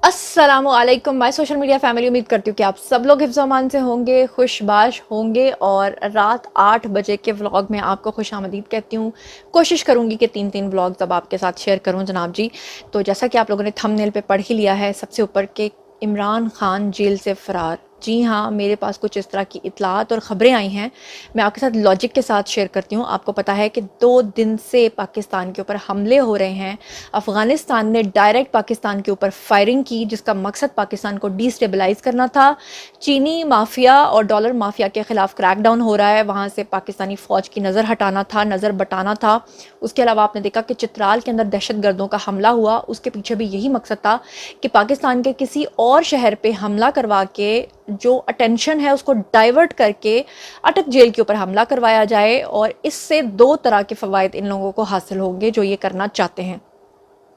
अस्सलाम वालेकुम my social media family. उम्मीद करती हूँ कि आप सब लोग हिफ्ज़ अमान से होंगे, खुशबाश होंगे। और रात 8 बजे के व्लॉग में आपको खुश आमदीद कहती हूँ। कोशिश करूँगी कि 3 व्लॉग्स अब आपके साथ शेयर करूँ जनाब जी। तो जैसा कि आप लोगों ने थंबनेल पे पढ़ ही लिया है, सबसे ऊपर के इमरान खान जेल से फ़रार। जी हाँ, मेरे पास कुछ इस तरह की इत्तलात और ख़बरें आई हैं, मैं आपके साथ लॉजिक के साथ शेयर करती हूँ। आपको पता है कि 2 दिन से पाकिस्तान के ऊपर हमले हो रहे हैं। अफ़गानिस्तान ने डायरेक्ट पाकिस्तान के ऊपर फायरिंग की, जिसका मकसद पाकिस्तान को डिस्टेबलाइज़ करना था। चीनी माफिया और डॉलर माफिया के ख़िलाफ़ क्रैकडाउन हो रहा है, वहाँ से पाकिस्तानी फ़ौज की नज़र हटाना था, नज़र बटाना था। उसके अलावा आपने देखा कि चित्राल के अंदर दहशत गर्दों का हमला हुआ, उसके पीछे भी यही मकसद था कि पाकिस्तान के किसी और शहर पे हमला करवा के जो अटेंशन है उसको डाइवर्ट करके अटक जेल के ऊपर हमला करवाया जाए। और इससे 2 तरह के फ़वाइद इन लोगों को हासिल होंगे जो ये करना चाहते हैं।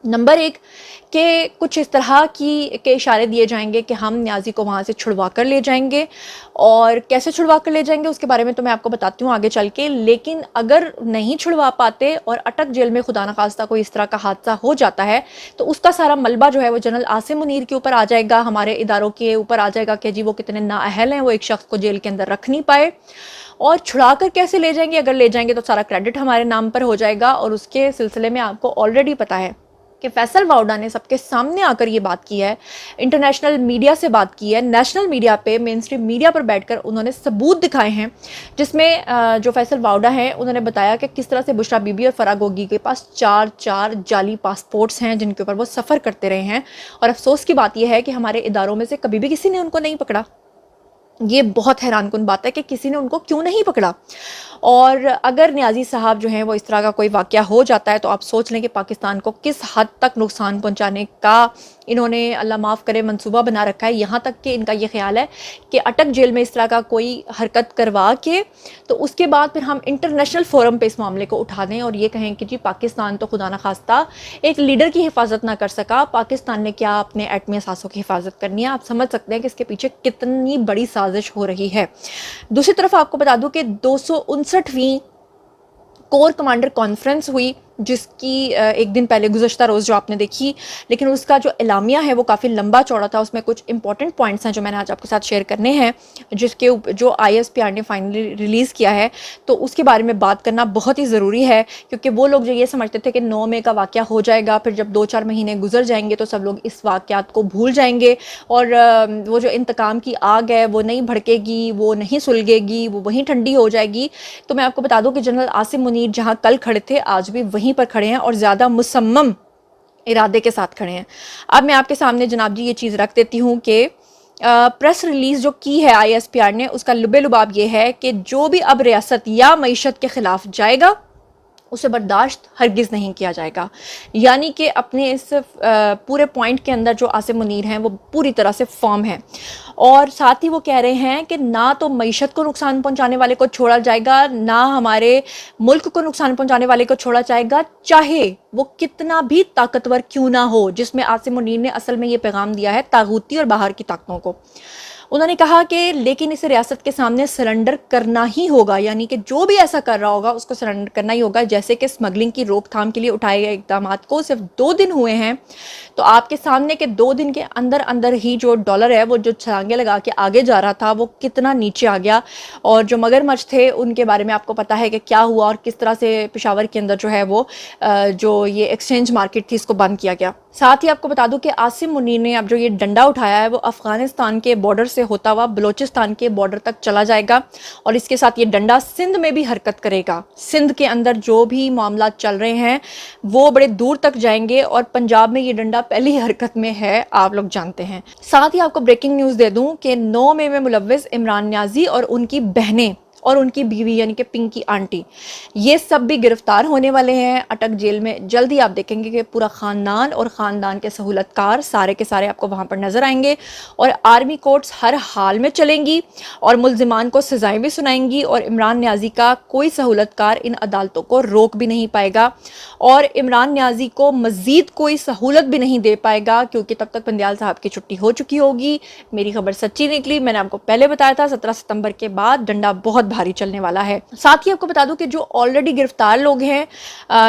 नंबर 1 कि कुछ इस तरह के इशारे दिए जाएंगे कि हम न्याजी को वहाँ से छुड़वा कर ले जाएंगे, और कैसे छुड़वा कर ले जाएंगे उसके बारे में तो मैं आपको बताती हूँ आगे चल के। लेकिन अगर नहीं छुड़वा पाते और अटक जेल में खुदा न खास्ता कोई इस तरह का हादसा हो जाता है, तो उसका सारा मलबा जो है वो जनरल आसिम मुनीर के ऊपर आ जाएगा, हमारे इदारों के ऊपर आ जाएगा कि जी वो कितने नाअहल हैं, वो एक शख्स को जेल के अंदर रख नहीं पाए। और छुड़ा कर कैसे ले जाएंगे, अगर ले जाएंगे तो सारा क्रेडिट हमारे नाम पर हो जाएगा। और उसके सिलसिले में आपको ऑलरेडी पता है कि फैसल वाउडा ने सबके सामने आकर ये बात की है, इंटरनेशनल मीडिया से बात की है, नेशनल मीडिया पे, मेन स्ट्रीम मीडिया पर बैठकर उन्होंने सबूत दिखाए हैं, जिसमें जो फैसल वाउडा हैं उन्होंने बताया कि किस तरह से बुशरा बीबी और फराह गोगी के पास 4 जाली पासपोर्ट्स हैं जिनके ऊपर वो सफ़र करते रहे हैं। और अफसोस की बात यह है कि हमारे इदारों में से कभी भी किसी ने उनको नहीं पकड़ा। ये बहुत हैरानकुन बात है कि किसी ने उनको क्यों नहीं पकड़ा। और अगर न्याजी साहब जो हैं वो इस तरह का कोई वाक़या हो जाता है तो आप सोच लें कि पाकिस्तान को किस हद तक नुकसान पहुंचाने का इन्होंने अल्लाह माफ़ करे मंसूबा बना रखा है। यहाँ तक कि इनका ये ख्याल है कि अटक जेल में इस तरह का कोई हरकत करवा के तो उसके बाद फिर हम इंटरनेशनल फोरम पे इस मामले को उठा दें और ये कहें कि जी पाकिस्तान तो खुदा न खास्ता एक लीडर की हिफाजत ना कर सका, पाकिस्तान ने क्या अपने एटमी असासों की हिफाजत करनी है। आप समझ सकते हैं कि इसके पीछे कितनी बड़ी साजिश हो रही है। दूसरी तरफ आपको बता दूं कि 259वीं कोर कमांडर कॉन्फ्रेंस हुई, जिसकी एक दिन पहले गुज़श्ता रोज़ जो आपने देखी, लेकिन उसका जो एलामिया है वो काफ़ी लंबा चौड़ा था। उसमें कुछ इंपॉर्टेंट पॉइंट्स हैं जो मैंने आज आपके साथ शेयर करने हैं, जिसके जो ISPR ने फाइनली रिलीज़ किया है, तो उसके बारे में बात करना बहुत ही ज़रूरी है। क्योंकि वो लोग जो ये समझते थे कि 9 मई का वाक़या हो जाएगा, फिर जब 2-4 महीने गुजर जाएंगे तो सब लोग इस वाक़यात को भूल जाएंगे और वो जो इंतकाम की आग है वो नहीं भड़केगी, वो नहीं सुलगेगी, वो वहीं ठंडी हो जाएगी। तो मैं आपको बता दूं कि जनरल आसिम मुनीर जहाँ कल खड़े थे आज भी वहीं पर खड़े हैं और ज़्यादा मुसम्मम इरादे के साथ खड़े हैं। अब मैं आपके सामने जनाब जी ये चीज़ रख देती हूँ कि प्रेस रिलीज़ जो की है ISPR ने, उसका लुबे लुबाब ये है कि जो भी अब रियासत या मईशत के ख़िलाफ़ जाएगा उसे बर्दाश्त हरगिज़ नहीं किया जाएगा। यानी कि अपने इस पूरे पॉइंट के अंदर जो आसिम मुनीर हैं वो पूरी तरह से फॉर्म है। और साथ ही वो कह रहे हैं कि ना तो मईशत को नुकसान पहुंचाने वाले को छोड़ा जाएगा, ना हमारे मुल्क को नुकसान पहुंचाने वाले को छोड़ा जाएगा, चाहे वो कितना भी ताकतवर क्यों ना हो। जिसमें आसिम मुनीर ने असल में ये पैगाम दिया है तागूती और बाहर की ताकतों को। उन्होंने कहा कि लेकिन इसे रियासत के सामने सरेंडर करना ही होगा, यानी कि जो भी ऐसा कर रहा होगा उसको सरेंडर करना ही होगा। जैसे कि स्मगलिंग की रोकथाम के लिए उठाए गए इकदाम को सिर्फ 2 दिन हुए हैं, तो आपके सामने के 2 दिन के अंदर अंदर ही जो डॉलर है वो जो छलांगे लगा के आगे जा रहा था वो कितना नीचे आ गया। और जो मगरमच्छ थे उनके बारे में आपको पता है कि क्या हुआ और किस तरह से पेशावर के अंदर जो है वो जो ये एक्सचेंज मार्केट थी इसको बंद किया गया। साथ ही आपको बता दूं कि आसिम मुनीर ने अब जो ये डंडा उठाया है वो अफगानिस्तान के बॉर्डर से होता हुआ बलोचिस्तान के बॉर्डर तक चला जाएगा और इसके साथ ये डंडा सिंध में भी हरकत करेगा। सिंध के अंदर जो भी मामला चल रहे हैं वो बड़े दूर तक जाएंगे और पंजाब में ये डंडा पहली हरकत में है, आप लोग जानते हैं। साथ ही आपको ब्रेकिंग न्यूज़ दे दूं कि 9 मई में मुलव्विस इमरान न्याजी और उनकी बहनें और उनकी बीवी यानी कि पिंकी आंटी, ये सब भी गिरफ्तार होने वाले हैं अटक जेल में। जल्दी आप देखेंगे कि पूरा ख़ानदान और ख़ानदान के सहूलतकार सारे के सारे आपको वहाँ पर नज़र आएंगे और आर्मी कोर्ट्स हर हाल में चलेंगी और मुल्ज़िमान को सज़ाएं भी सुनाएंगी और इमरान न्याजी का कोई सहूलतकार इन अदालतों को रोक भी नहीं पाएगा और इमरान न्याजी को मज़ीद कोई सहूलत भी नहीं दे पाएगा, क्योंकि तब तक बंदियाल साहब की छुट्टी हो चुकी होगी। मेरी खबर सच्ची निकली, मैंने आपको पहले बताया था 17 सितंबर के बाद डंडा बहुत بھاری چلنے والا ہے۔ ساتھ ہی آپ کو بتا دوں کہ جو آلریڈی گرفتار لوگ ہیں،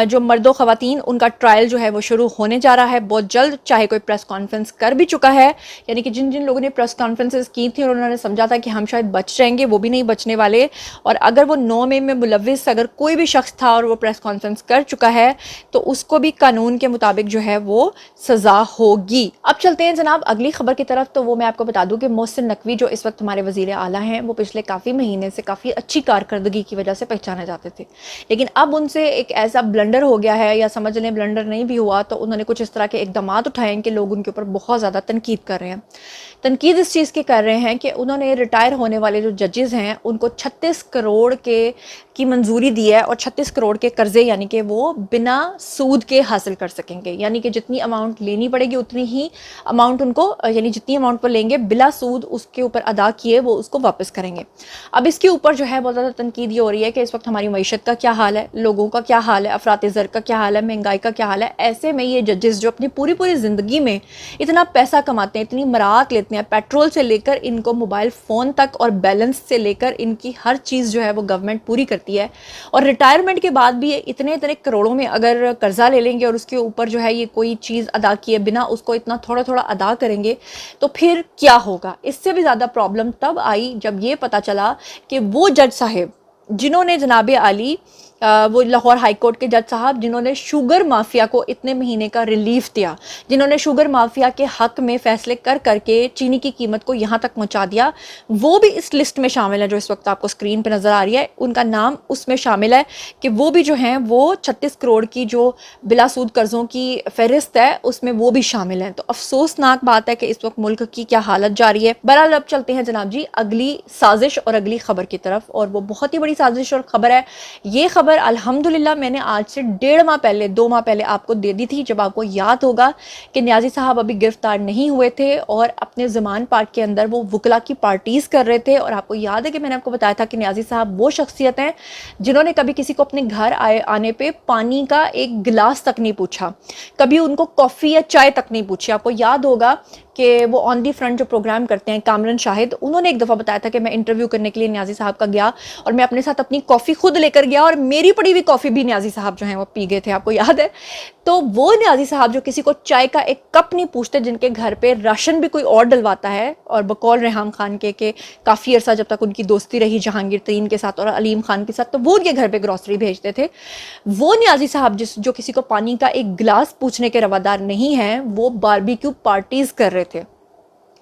جو مرد و خواتین، ان کا ٹرائل جو ہے وہ شروع ہونے جا رہا ہے بہت جلد، چاہے کوئی پریس کانفرنس کر بھی چکا ہے، یعنی کہ جن لوگوں نے پریس کانفرنسز کی تھی اور انہوں نے سمجھا تھا کہ ہم شاید بچ جائیں گے، وہ بھی نہیں بچنے والے، اور اگر وہ 9 مئی میں ملوث اگر کوئی بھی شخص تھا اور وہ پریس کانفرنس کر چکا ہے تو اس کو بھی قانون کے مطابق جو ہے وہ سزا ہوگی۔ اب چلتے ہیں جناب اگلی خبر کی طرف، تو وہ میں آپ کو بتا دوں کہ محسن نقوی جو اس وقت ہمارے وزیر اعلیٰ ہیں، وہ پچھلے کافی مہینے سے کافی اچھی کارکردگی کی وجہ سے پہچانے جاتے تھے، لیکن اب ان سے ایک ایسا بلنڈر ہو گیا ہے، یا سمجھ لیں بلنڈر نہیں بھی ہوا تو انہوں نے کچھ اس طرح کے اقدامات اٹھائے ہیں کہ لوگ ان کے اوپر بہت زیادہ تنقید کر رہے ہیں۔ تنقید اس چیز کی کر رہے ہیں کہ انہوں نے ریٹائر ہونے والے جو ججز ہیں ان کو 36 کروڑ کی منظوری دی ہے، اور 36 کروڑ کے قرضے یعنی کہ وہ بنا سود کے حاصل کر سکیں گے، یعنی کہ جتنی اماؤنٹ لینی پڑے گی اتنی ہی اماؤنٹ ان کو، یعنی جتنی اماؤنٹ پر لیں گے بلا سود اس کے اوپر ادا کیے وہ اس کو واپس کریں گے۔ اب اس کے اوپر جو ہے بہت زیادہ تنقید یہ ہو رہی ہے کہ اس وقت ہماری معیشت کا کیا حال ہے، لوگوں کا کیا حال ہے، افراط زر کا کیا حال ہے، مہنگائی کا کیا حال ہے، ایسے میں یہ ججز جو اپنی پوری زندگی میں اتنا پیسہ کماتے ہیں، اتنی مراعات لیتے ہیں، پیٹرول سے لے کر ان کو موبائل فون تک اور بیلنس سے لے کر ان کی ہر چیز جو ہے وہ گورنمنٹ پوری کرتی ہے، اور ریٹائرمنٹ کے بعد بھی اتنے کروڑوں میں اگر قرضہ لے لیں گے اور اس کے اوپر جو ہے یہ کوئی چیز ادا کیے بنا اس کو اتنا تھوڑا ادا کریں گے تو پھر کیا ہوگا۔ اس سے بھی زیادہ پرابلم تب آئی جب یہ پتا چلا کہ وہ جج صاحب جنہوں نے جناب عالی وہ لاہور ہائی کورٹ کے جج صاحب جنہوں نے شوگر مافیا کو اتنے مہینے کا ریلیف دیا، جنہوں نے شوگر مافیا کے حق میں فیصلے کر کے چینی کی قیمت کو یہاں تک پہنچا دیا، وہ بھی اس لسٹ میں شامل ہے جو اس وقت آپ کو اسکرین پہ نظر آ رہی ہے، ان کا نام اس میں شامل ہے کہ وہ بھی جو ہیں وہ 36 کروڑ کی جو بلا سود قرضوں کی فہرست ہے اس میں وہ بھی شامل ہیں۔ تو افسوسناک بات ہے کہ اس وقت ملک کی کیا حالت جاری ہے۔ بہرحال اب چلتے ہیں جناب جی اگلی سازش اور اگلی خبر کی طرف، اور وہ بہت ہی بڑی سازش اور خبر ہے۔ یہ خبر الحمدللہ میں نے آج سے 1.5 ماہ پہلے 2 ماہ پہلے آپ کو دے دی تھی، جب آپ کو یاد ہوگا کہ نیازی صاحب ابھی گرفتار نہیں ہوئے تھے اور اپنے زمان پارک کے اندر وہ وکلا کی پارٹیز کر رہے تھے، اور آپ کو یاد ہے کہ میں نے آپ کو بتایا تھا کہ نیازی صاحب وہ شخصیت ہیں جنہوں نے کبھی کسی کو اپنے گھر آنے پہ پانی کا ایک گلاس تک نہیں پوچھا، کبھی ان کو کافی یا چائے تک نہیں پوچھی۔ آپ کو یاد ہوگا کہ وہ آن دی فرنٹ جو پروگرام کرتے ہیں کامران شاہد، انہوں نے ایک دفعہ بتایا تھا کہ میں انٹرویو کرنے کے لیے نیازی صاحب کا گیا اور میں اپنے ساتھ اپنی کافی خود لے کر گیا، اور میری پڑی ہوئی کافی بھی نیازی صاحب جو ہیں وہ پی گئے تھے، آپ کو یاد ہے۔ تو وہ نیازی صاحب جو کسی کو چائے کا ایک کپ نہیں پوچھتے، جن کے گھر پہ راشن بھی کوئی اور ڈلواتا ہے، اور بقول ریحام خان کے کہ کافی عرصہ جب تک ان کی دوستی رہی جہانگیر ترین کے ساتھ اور علیم خان کے ساتھ تو وہ ان کے گھر پہ گروسری بھیجتے تھے، وہ نیازی صاحب جو کسی کو پانی کا ایک گلاس پوچھنے کے روادار نہیں ہیں، وہ باربیکیو پارٹیز کر رہے تھے،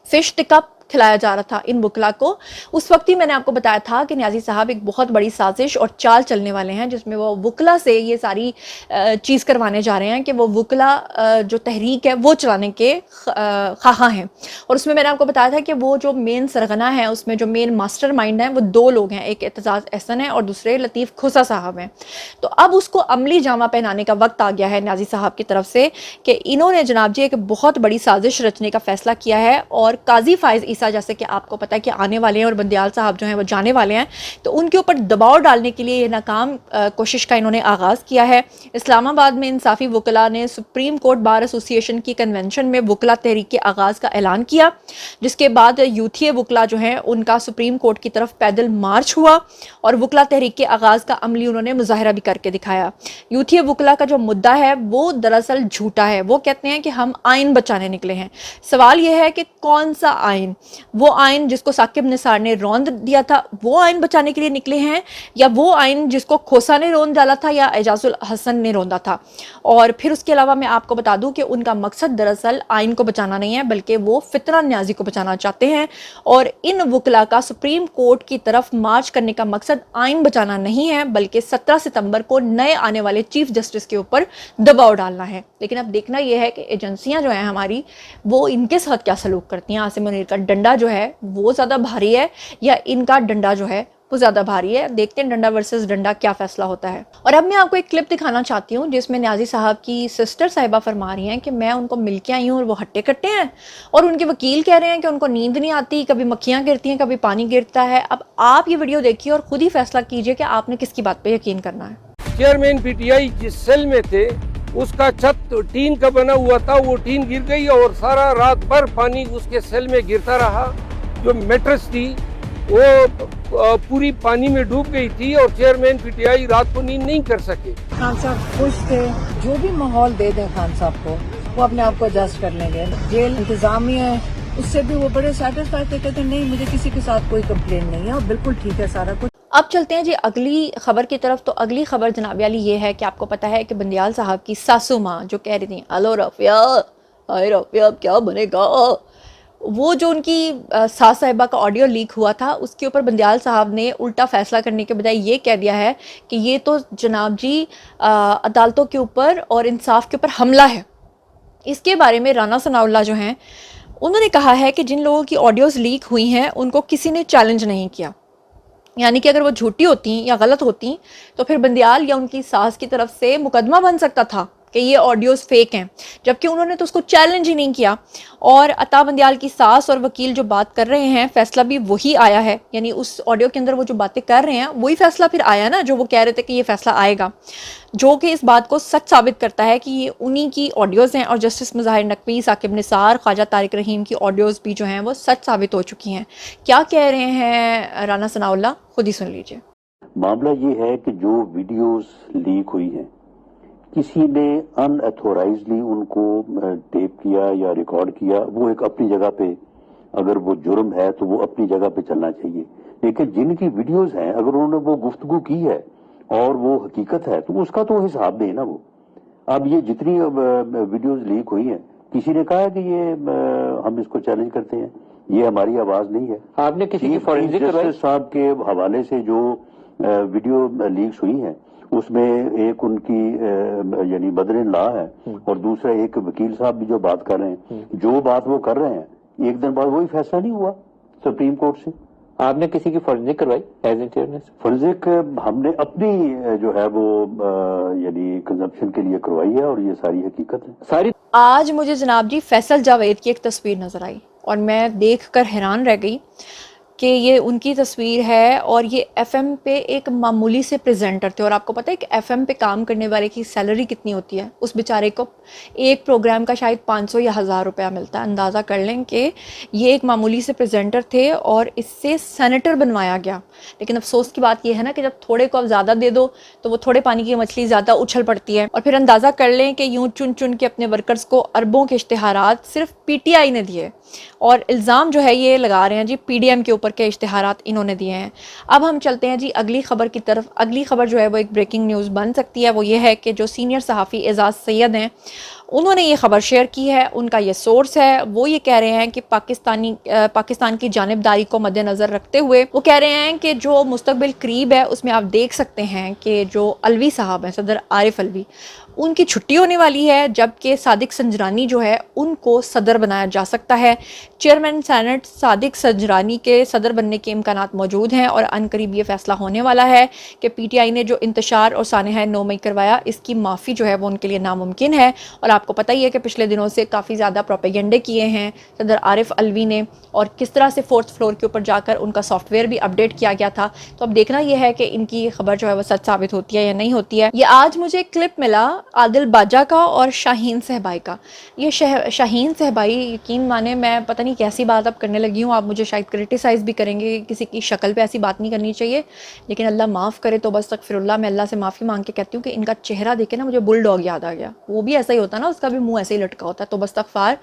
فش ٹکا کھلایا جا رہا تھا ان وکلا کو۔ اس وقت ہی میں نے آپ کو بتایا تھا کہ نیازی صاحب ایک بہت بڑی سازش اور چال چلنے والے ہیں، جس میں وہ وکلا سے یہ ساری چیز کروانے جا رہے ہیں کہ وہ وکلا جو تحریک ہے وہ چلانے کے خواہاں ہیں، اور اس میں نے آپ کو بتایا تھا کہ وہ جو مین سرغنہ ہے، اس میں جو مین ماسٹر مائنڈ ہیں وہ 2 لوگ ہیں، ایک اعتزاز احسن ہے اور دوسرے لطیف کھوسا صاحب ہیں۔ تو اب اس کو عملی جامہ پہنانے کا وقت آ گیا ہے نیازی صاحب کی طرف سے کہ انہوں نے جناب جی ایک بہت بڑی سازش رچنے کا فیصلہ کیا ہے، اور قاضی فائز عیسیٰ جیسے کہ آپ کو پتہ ہے کہ آنے والے ہیں اور بندیال صاحب جو ہیں وہ جانے والے ہیں، تو ان کے اوپر دباؤ ڈالنے کے لیے یہ ناکام کوشش کا انہوں نے آغاز کیا ہے۔ اسلام آباد میں انصافی وکلا نے سپریم کورٹ بار ایسوسی ایشن کی کنونشن میں وکلا تحریک کے آغاز کا اعلان کیا، جس کے بعد یوتھیے وکلا جو ہیں ان کا سپریم کورٹ کی طرف پیدل مارچ ہوا، اور وکلا تحریک کے آغاز کا عملی انہوں نے مظاہرہ بھی کر کے دکھایا۔ یوتھیے وکلا کا جو مدعا ہے وہ دراصل جھوٹا ہے، وہ کہتے ہیں کہ ہم آئین بچانے نکلے ہیں۔ سوال یہ ہے کہ کون سا آئین؟ وہ آئین جس کو ثاقب نثار نے روند دیا تھا وہ آئین بچانے کے لیے نکلے ہیں، یا وہ آئین جس کو کھوسا نے روند ڈالا تھا یا اعجاز الحسن نے روندا تھا؟ اور پھر اس کے علاوہ میں آپ کو بتا دوں کہ ان کا مقصد دراصل آئین کو بچانا نہیں ہے، بلکہ وہ فتنہ نیازی کو بچانا چاہتے ہیں، اور ان وکلا کا سپریم کورٹ کی طرف مارچ کرنے کا مقصد آئین بچانا نہیں ہے، بلکہ 17 ستمبر کو نئے آنے والے چیف جسٹس کے اوپر دباؤ ڈالنا ہے۔ لیکن اب دیکھنا یہ ہے کہ ایجنسیاں جو ہیں ہماری وہ ان کے ساتھ کیا سلوک کرتی ہیں۔ عاصم منیر کا ڈنڈا جو ہے وہ زیادہ بھاری ہے یا ان کا ڈنڈا جو ہے وہ زیادہ بھاری ہے؟ دیکھتے ہیں ڈنڈا ورسز ڈنڈا کیا فیصلہ ہوتا ہے۔ اور اب میں آپ کو ایک کلپ دکھانا چاہتی ہوں جس میں نیازی صاحب کی سسٹر صاحبہ فرما رہی ہیں کہ میں ان کو مل کے آئی ہوں اور وہ ہٹے کٹے ہیں، اور ان کے وکیل کہہ رہے ہیں کہ ان کو نیند نہیں آتی، کبھی مکھیاں گرتی ہیں، کبھی پانی گرتا ہے۔ اب آپ یہ ویڈیو دیکھیے اور خود ہی فیصلہ کیجئے کہ آپ نے کس کی بات پہ یقین کرنا ہے۔ چیئرمین پی ٹی آئی جس سیل میں تھے اس کا چھت ٹین کا بنا ہوا تھا، وہ ٹین گر گئی اور سارا رات بھر پانی اس کے سیل میں گرتا رہا۔ جو میٹرس تھی वो पूरी पानी में डूब गई थी और चेयरमैन पीटीआई रात को नींद नहीं कर सके। खान साहब खुश थे, जो भी माहौल दे दें खान साहब को वो अपने आप को एडजस्ट कर लेंगे। जेल इंतजामिया है उससे भी वो बड़े सेटिस्फाइड थे, कहते नहीं मुझे किसी के साथ कोई कंप्लेन नहीं है और बिल्कुल ठीक है सारा कुछ। अब चलते हैं जी अगली खबर की तरफ। तो अगली खबर जनाब वाली ये है कि आपको पता है कि बंदियाल साहब की सासू माँ जो कह रही थी हेलो रफिया, हाय रफिया अब क्या बनेगा, वो जो उनकी सास साहिबा का ऑडियो लीक हुआ था उसके ऊपर बंदियाल साहब ने उल्टा फैसला करने के बजाय ये कह दिया है कि ये तो जनाब जी अदालतों के ऊपर और इंसाफ के ऊपर हमला है। इसके बारे में राना सनाउल्लाह जो हैं उन्होंने कहा है कि जिन लोगों की ऑडियोज़ लीक हुई हैं उनको किसी ने चैलेंज नहीं किया, यानी कि अगर वो झूठी होती या गलत होती तो फिर बंदियाल या उनकी सास की तरफ से मुकदमा बन सकता था कि ये ऑडियोज़ फेक हैं, जबकि उन्होंने तो उसको चैलेंज ही नहीं किया। और अता बंदियाल की सास और वकील जो बात कर रहे हैं फैसला भी वही आया है, यानी उस ऑडियो के अंदर वो जो बातें कर रहे हैं वही फैसला फिर आया ना, जो वो कह रहे थे कि ये फैसला आएगा, जो कि इस बात को सच साबित करता है कि ये उन्हीं की ऑडियोज़ हैं। और जस्टिस मुज़ाहिर नकवी, साकिब निसार, ख्वाजा तारिक रहीम की ऑडियोज़ भी जो हैं वो सच साबित हो चुकी हैं। क्या कह रहे हैं राना सनाउल्लाह, खुद ही सुन लीजिए। मामला ये है कि जो वीडियोस लीक हुई हैं किसी ने अनऑथोराइज्डली उनको टेप किया या रिकॉर्ड किया, वो एक अपनी जगह पे अगर वो जुर्म है तो वो अपनी जगह पे चलना चाहिए। लेकिन जिनकी वीडियोस हैं अगर उन्होंने वो गुफ्तगू की है और वो हकीकत है तो उसका तो हिसाब दें ना वो। अब ये जितनी वीडियोस लीक हुई हैं किसी ने कहा है कि ये हम इसको चैलेंज करते हैं, ये हमारी आवाज नहीं है। आपने किसी की फॉरेंसिक जस्टिस साहब के हवाले से जो वीडियो लीक्स हुई हैं उसमें एक उनकी यानी मदर इन लॉ है और दूसरा एक वकील साहब भी जो बात कर रहे हैं, जो बात वो कर रहे हैं एक दिन बाद वही फैसला नहीं हुआ सुप्रीम कोर्ट से। आपने किसी की फॉरेंसिक करवाई एज इंटरनेट? फॉरेंसिक हमने अपनी जो है वो यानी कंजम्पशन के लिए करवाई है और ये सारी हकीकत है सारी। आज मुझे जनाब जी फैसल जावेद की एक तस्वीर नज़र आई और मैं देखकर हैरान रह गई कि ये उनकी तस्वीर है और ये एफएम पे एक मामूली से प्रेजेंटर थे। और आपको पता है कि एफएम पे काम करने वाले की सैलरी कितनी होती है? उस बेचारे को एक प्रोग्राम का शायद 500 या 1000 रुपया मिलता है। अंदाज़ा कर लें कि ये एक मामूली से प्रेजेंटर थे और इससे सेनेटर बनवाया गया। लेकिन अफसोस की बात यह है ना कि जब थोड़े को आप ज़्यादा दे दो तो वो थोड़े पानी की मछली ज़्यादा उछल पड़ती है। और फिर अंदाज़ा कर लें कि यूँ चुन चुन के अपने वर्कर्स को अरबों के इश्तिहारात सिर्फ पीटीआई ने दिए और इल्ज़ाम जो है ये लगा रहे हैं जी पीडीएम के ऊपर के इश्तिहारात इन्होंने दिए हैं। अब हम चलते हैं जी अगली खबर की तरफ। अगली खबर जो है वो एक ब्रेकिंग न्यूज़ बन सकती है। वो ये है कि जो सीनियर सहाफ़ी एजाज़ सैयद हैं उन्होंने ये खबर शेयर की है। उनका ये सोर्स है, वो ये कह रहे हैं कि पाकिस्तान की जानिबदारी को मद्देनज़र रखते हुए वो कह रहे हैं कि जो मुस्तकबिल करीब है उसमें आप देख सकते हैं कि जो अलवी साहब हैं, सदर आरिफ अलवी, उनकी छुट्टी होने वाली है, जबकि सादिक संजरानी जो है उनको सदर बनाया जा सकता है। चेयरमैन सेनेट सादिक संजरानी के सदर बनने के इम्कानात मौजूद हैं और अनकरीब ये फैसला होने वाला है कि पीटीआई ने जो इंतशार और सानहा 9 मई करवाया इसकी माफ़ी जो है वो उनके लिए नामुमकिन है। और आपको पता ही है कि पिछले दिनों से काफ़ी ज़्यादा प्रोपेगेंडे किए हैं सदर आरिफ अलवी ने और किस तरह से 4th फ्लोर के ऊपर जाकर उनका सॉफ्टवेयर भी अपडेट किया गया था। तो अब देखना यह है कि इनकी खबर जो है वो सच साबित होती है या नहीं होती है। ये आज मुझे क्लिप मिला आदिल बाजा का और शाहीन सहबाई का। ये शाहीन सहबाई, यकीन माने मैं पता नहीं कैसी बात अब करने लगी हूँ, आप मुझे शायद क्रिटिसाइज़ भी करेंगे, किसी की शक्ल पे ऐसी बात नहीं करनी चाहिए, लेकिन अल्लाह माफ़ करे तो बस तकफिरुल्लाह। मैं अल्लाह से माफ़ी मांग के कहती हूँ कि इनका चेहरा देखे ना मुझे बुल डॉग याद आ गया। वो भी ऐसा ही होता है ना, उसका भी मुँह ऐसे ही लटका होता है। तो बस तकफार,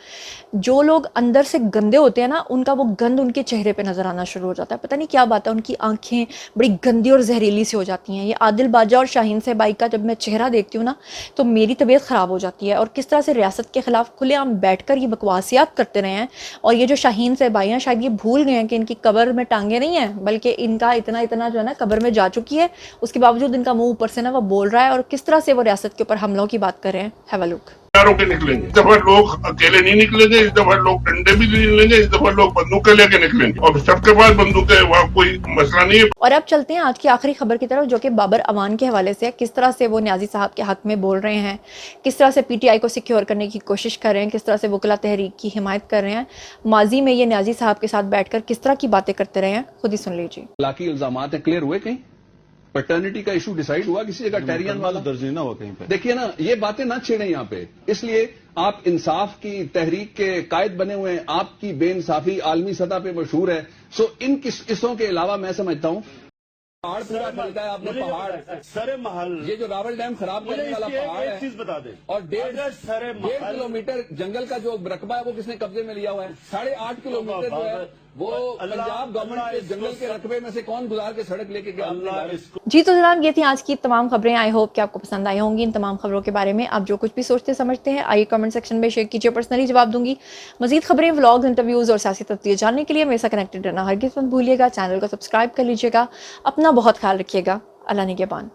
जो लोग अंदर से गंदे होते हैं ना उनका वो गंद उनके चेहरे पर नज़र आना शुरू हो जाता है। पता नहीं क्या बात है, उनकी आँखें बड़ी गंदी और जहरीली सी हो जाती हैं। ये आदिल बाजा और शाहीन सहबाई का जब मैं चेहरा देखती हूँ ना तो मेरी तबीयत ख़राब हो जाती है। और किस तरह से रियासत के ख़िलाफ़ खुलेआम बैठकर ये बकवासियात करते रहे हैं। और ये जो शाहीन सहबाई हैं शायद ये भूल गए हैं कि इनकी कब्र में टांगे नहीं हैं, बल्कि इनका इतना जो है ना कब्र में जा चुकी है। उसके बावजूद इनका मुंह ऊपर से ना वो बोल रहा है और किस तरह से वो रियासत के ऊपर हमलों की बात कर रहे हैं। Have a look. के निकलेंगे, इस दफा लोग अकेले नहीं निकलेंगे, इस दफा लोग डंडे भी नहीं लेंगे, इस दफा लोग बंदूकें लेके निकलेंगे और सबके पास बंदूकें, वहाँ कोई मसला नहीं है। और अब चलते हैं आज की आखिरी खबर की तरफ, जो कि बाबर अवान के हवाले से है। किस तरह से वो न्याजी साहब के हक में बोल रहे हैं, किस तरह से पीटीआई को सिक्योर करने की कोशिश कर रहे हैं, किस तरह से वकला तहरीक की हिमायत कर रहे हैं। माजी में ये न्याजी साहब के साथ बैठकर किस तरह की बातें करते रहे हैं, खुद ही सुन लीजिए। इलाकी इल्जामात क्लियर हुए कहीं? पैटर्निटी का इशू डिसाइड हुआ किसी जगह? टेरियन वाला दर्ज नहीं ना हुआ कहीं पे? देखिए ना, ये बातें ना छेड़े यहाँ पे। इसलिए آپ انصاف کی تحریک کے قائد بنے ہوئے ہیں, آپ کی بے انصافی عالمی سطح پہ مشہور ہے. سو ان قصوں کے علاوہ میں سمجھتا ہوں پہاڑ پورا خریدا ہے آپ نے, پہاڑ سر محل, یہ جو راول ڈیم خراب کرنے والا پہاڑ ایک ہے, چیز بتا دیں, اور اگر سر 1.5 کلومیٹر جنگل کا جو رقبہ ہے وہ کس نے قبضے میں لیا ہوا ہے. 8.5 کلومیٹر جو ہے وہ پنجاب گورنمنٹ کے جنگل کے رقبے میں سے کون گزار کے سڑک لے کے گیا؟ جی تو جناب یہ تھی آج کی تمام خبریں. آئی ہوپ کہ آپ کو پسند آئی ہوں گی. ان تمام خبروں کے بارے میں آپ جو کچھ بھی سوچتے سمجھتے ہیں آئیے کمنٹ سیکشن میں شیئر کیجیے, پرسنلی جواب دوں گی. مزید خبریں, ولاگز, انٹرویوز اور سیاسی تفصیل جاننے کے لیے میرے ساتھ کنیکٹڈ رہنا ہرگز مت بھولیے گا. چینل کو سبسکرائب کر لیجیے گا. اپنا بہت خیال رکھیے گا. اللہ نگہبان.